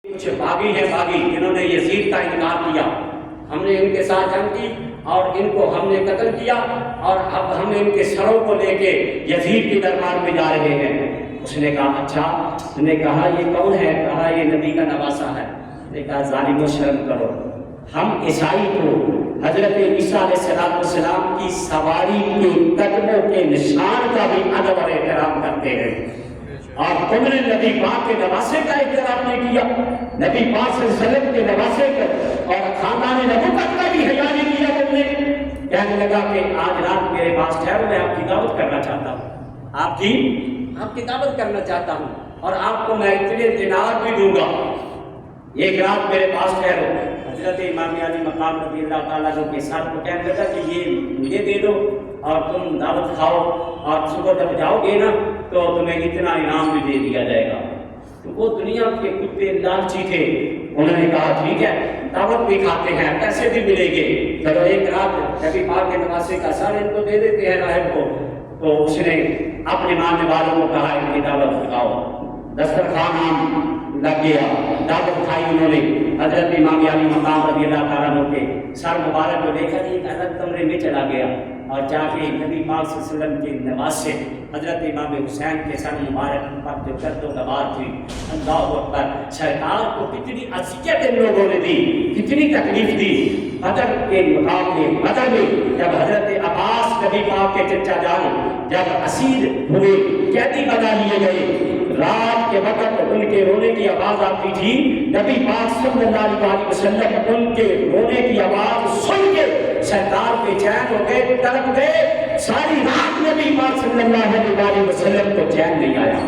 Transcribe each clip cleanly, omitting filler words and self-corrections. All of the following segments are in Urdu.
کچھ باغی ہیں باغی جنہوں نے یزید کا انکار کیا، ہم نے ان کے ساتھ جنگ کی اور ان کو ہم نے قتل کیا، اور اب ہم ان کے سروں کو لے کے یزید کے دربار میں جا رہے ہیں۔ اس نے کہا اچھا، اس نے کہا یہ کون ہے؟ کہا یہ نبی کا نواسہ ہے۔ اس نے کہا ظالمو شرم کرو، ہم عیسائی کو حضرت عیسیٰ علیہ السلام کی سواری کے قدموں کے نشان کا بھی ادب اور احترام کرتے ہیں، اور تم نے نبی پاک کے نواسے کا احترام نہیں کیا، نبی پاک صلی اللہ علیہ وسلم کے نواسے کا اور خاندان نبوت کا بھی حیا نہیں کیا تم نے۔ کہنے لگا کہ آج رات میرے پاس ٹھہرو، میں آپ کی دعوت کرنا چاہتا ہوں، آپ کی دعوت کرنا چاہتا ہوں، اور آپ کو میں اتنے دینار بھی دوں گا، ایک رات میرے پاس ٹھہرو۔ حضرت امام علی مقام رضی اللہ تعالیٰ عنہ کے ساتھ کو کہنے لگا کہ یہ مجھے دے دو اور تم دعوت کھاؤ، اور صبح جب جاؤ گے نا تو تمہیں اتنا انعام بھی دے دیا جائے گا۔ تو وہ دنیا کے کتے لالچی تھے، انہوں نے کہا ٹھیک ہے، دعوت بھی کھاتے ہیں، پیسے بھی ملیں گے، چلو ایک رات نبی پاک کے نواسے کا سارے ان کو دے دیتے ہیں راہب کو۔ تو اس نے اپنے ماننے والوں کو کہا ان کی دعوت کھاؤ، دسترخوان لگ گیا، دعوت کھائی انہوں نے۔ حضرت امام علی مقام رضی اللہ تعالیٰ عنہ کے سر مبارک کو دیکھا، ایک الگ کمرے میں چلا گیا اور جا کے نبی پاک صلی اللہ علیہ وسلم کے نواسے حضرت امام حسین کے سر مبارک پر جو گرد و غبار تھی، اللہ اکبر، سرکار کو کتنی اذیت ان لوگوں نے دی، کتنی تکلیف دی۔ بدر کے مقابلے بدر میں جب حضرت عباس نبی پاک کے چچا جان جب اسیر ہوئے، قیدی بنا لیے گئے، رات کے وقت ان کے رونے کی آواز آتی تھی، نبی پاک صلی اللہ علیہ وسلم ان کے رونے کی آواز سن کے سرکار بے چین ہو گئے، تڑپ گئے۔ ساری رات نبی پاک صلی اللہ علیہ وسلم کو چین نہیں آیا،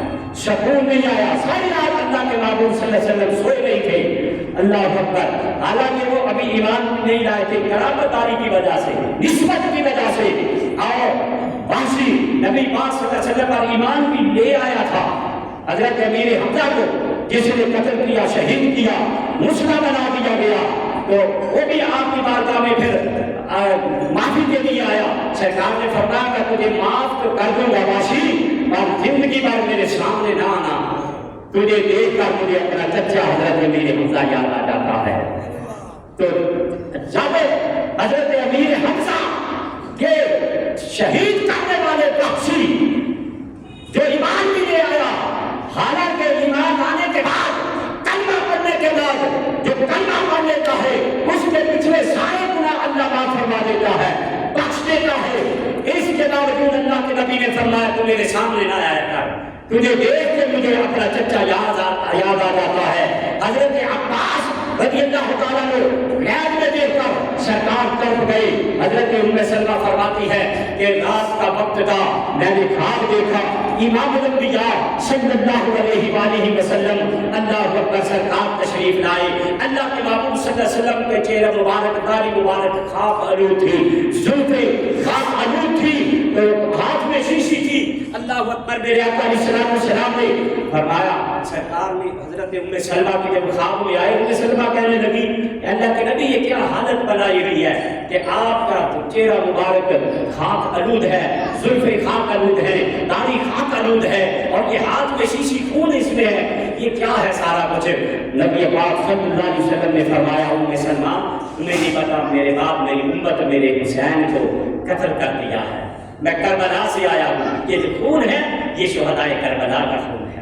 سکون نہیں آیا، ساری رات اللہ کے محبوب صلی اللہ علیہ وسلم سوئے نہیں تھے۔ اللہ اکبر، حالانکہ وہ ابھی ایمان نہیں لائے تھے، کرامت داری کی وجہ سے، نسبت کی وجہ سے، اور باسی نبی پاک صلی اللہ علیہ وسلم پر ایمان بھی لے آیا تھا۔ حضرت امیر حمزہ کو جس نے قتل کیا، شہید کیا، مسلح بنا دیا گیا، تو وہ بھی آپ کی بارگاہ میں پھر معافی کے لیے آیا۔ سرکار نے فرمایا کہ تجھے معاف تو کر دوں گا باسی، اور زندگی بھر میرے سامنے نہ آنا، تجھے دیکھ کر مجھے اپنا چچا حضرت امیر حمزہ یاد آ جاتا ہے۔ تو جب حضرت امیر حمزہ کے شہید کرنے والے باسی جو ایمان بھی لے آیا، حالانکہ ایمان آنے کے بعد، کلمہ پڑھنے کے بعد جو کلمہ پڑھ لیتا ہے اس کے پچھلے سارے گناہ اللہ معاف فرما دیتا ہے، بخش دیتا ہے۔ اس کے باوجود اللہ کے نبی نے فرمایا تو میرے سامنے نہ آیا کر، تجھے دیکھ کے مجھے اپنا چچا یاد آ جاتا ہے۔ حضرت عباس رضی اللہ تعالیٰ نے غیب میں دیکھ کر سرکار تڑپ گئی۔ حضرت ام سلمہ فرماتی ہے کہ رات کا وقت تھا، میں نے خواب دیکھا، امام الانبیاء صلی اللہ علیہ وآلہ وسلم اللہ اکبر سرکار تشریف لائے، اللہ کے محبوب صلی اللہ علیہ وسلم کے چہرہ مبارک، داڑھی مبارک خاک آلود تھی، زلفیں خاک آلود تھی، ہاتھ میں شیشی تھی۔ اللہ اکبر، میرے آقا علیہ السلام نے فرمایا، سرکار نے حضرت ام سلمہ کی جب خواب میں آئے، ام سلمہ کہنے لگی اللہ کے نبی یہ کیا حالت بنائی ہوئی ہے کہ آپ کا چہرہ مبارک خاک آلود ہے، زلفیں خاک آلود ہیں، داڑھی خاک آلود ہے، اور یہ ہاتھ میں شیشی خون اس میں ہے، یہ کیا ہے سارا کچھ؟ نبی پاک صلی اللہ علیہ وسلم نے فرمایا ام سلمہ تمہیں نہیں پتا میرے باپ میری امت میرے حسین کو قتل کر دیا ہے، میں کربلا سے آیا ہوں، یہ جو خون ہے یہ شہدائے کربلا کا خون ہے۔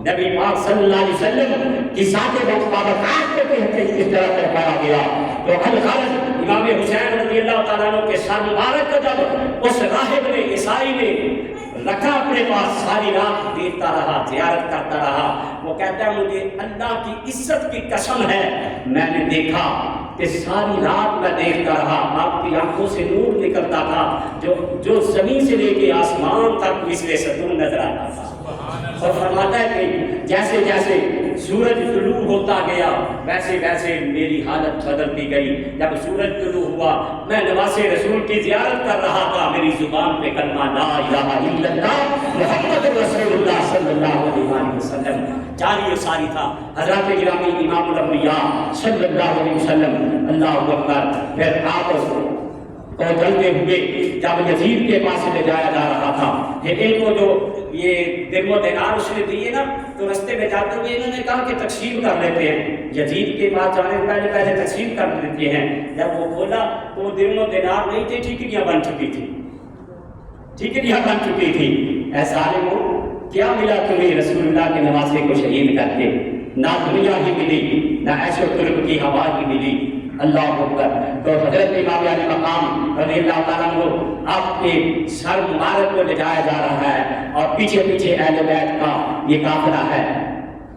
نبی پاک صلی اللہ علیہ وسلم کی ذات مبارکات کے تحت اس طرح کروایا گیا۔ تو الغرض امام حسین رضی اللہ تعالیٰ عنہ کے سر مبارک کو جب اس راہب نے، عیسائی نے رکھا اپنے پاس، ساری رات دیکھتا رہا، زیارت کرتا رہا، وہ کہتا ہے مجھے اللہ کی عزت کی قسم ہے، میں نے دیکھا کہ ساری رات میں دیکھتا رہا، آپ کی آنکھوں سے نور نکلتا تھا جو زمین سے لے کے آسمان تک مثل ستون نظر آتا تھا۔ اور فرماتا ہے کہ جیسے جیسے سورج طلوع ہوتا گیا ویسے ویسے میری حالت بدلتی گئی۔ جب سورج طلوع ہوا میں نواسے رسول کی زیارت کر رہا تھا، میری زبان پہ کلمہ لا الہ الا اللہ محمد رسول اللہ صلی اللہ علیہ وسلم جاری و ساری تھا۔ حضرت گرامی امام الانبیاء صلی اللہ علیہ وسلم اللہ اکبر، پھر آپ کو جلتے ہوئے جب یزید کے پاس لے جایا جا رہا تھا، پھر ان کو جو یہ درم و دینار اس نے دیے نا، تو رستے میں جاتے ہوئے انہوں نے کہا کہ تقسیم کر لیتے ہیں، یزید کے پاس جانے سے پہلے تقسیم کر دیتے ہیں۔ جب وہ کھولا تو وہ درم و دینار نہیں تھے، ٹھیکریاں بن چکی تھی، ٹھیکریاں بن چکی تھی۔ اے ظالمو، کیا ملا تمہیں رسول اللہ کے نواسے کو شہید کر کے؟ نہ دنیا ہی ملی، نہ عیش و طرب کی ہوا ہی ملی۔ اللہ اکبر۔ تو حضرت امام علی مقام رضی اللہ تعالیٰ عنہ آپ کے سر مبارک کو لے جایا جا رہا ہے، اور پیچھے پیچھے اہل بیت کا یہ قافلہ ہے۔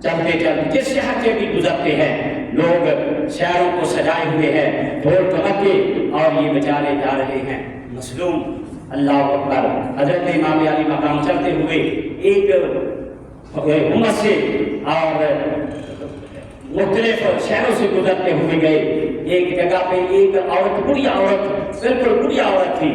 چلتے چلتے جس شہر سے بھی گزرتے ہیں لوگ شہروں کو سجائے ہوئے ہیں، ڈھول ڈمکے، اور یہ بیچارے جا رہے ہیں مظلوم۔ اللہ اکبر۔ حضرت امام علی مقام چلتے ہوئے ایک امت سے اور مختلف شہروں سے گزرتے ہوئے گئے۔ ایک جگہ پہ ایک عورت، بڑی عورت، بالکل بڑی عورت تھی،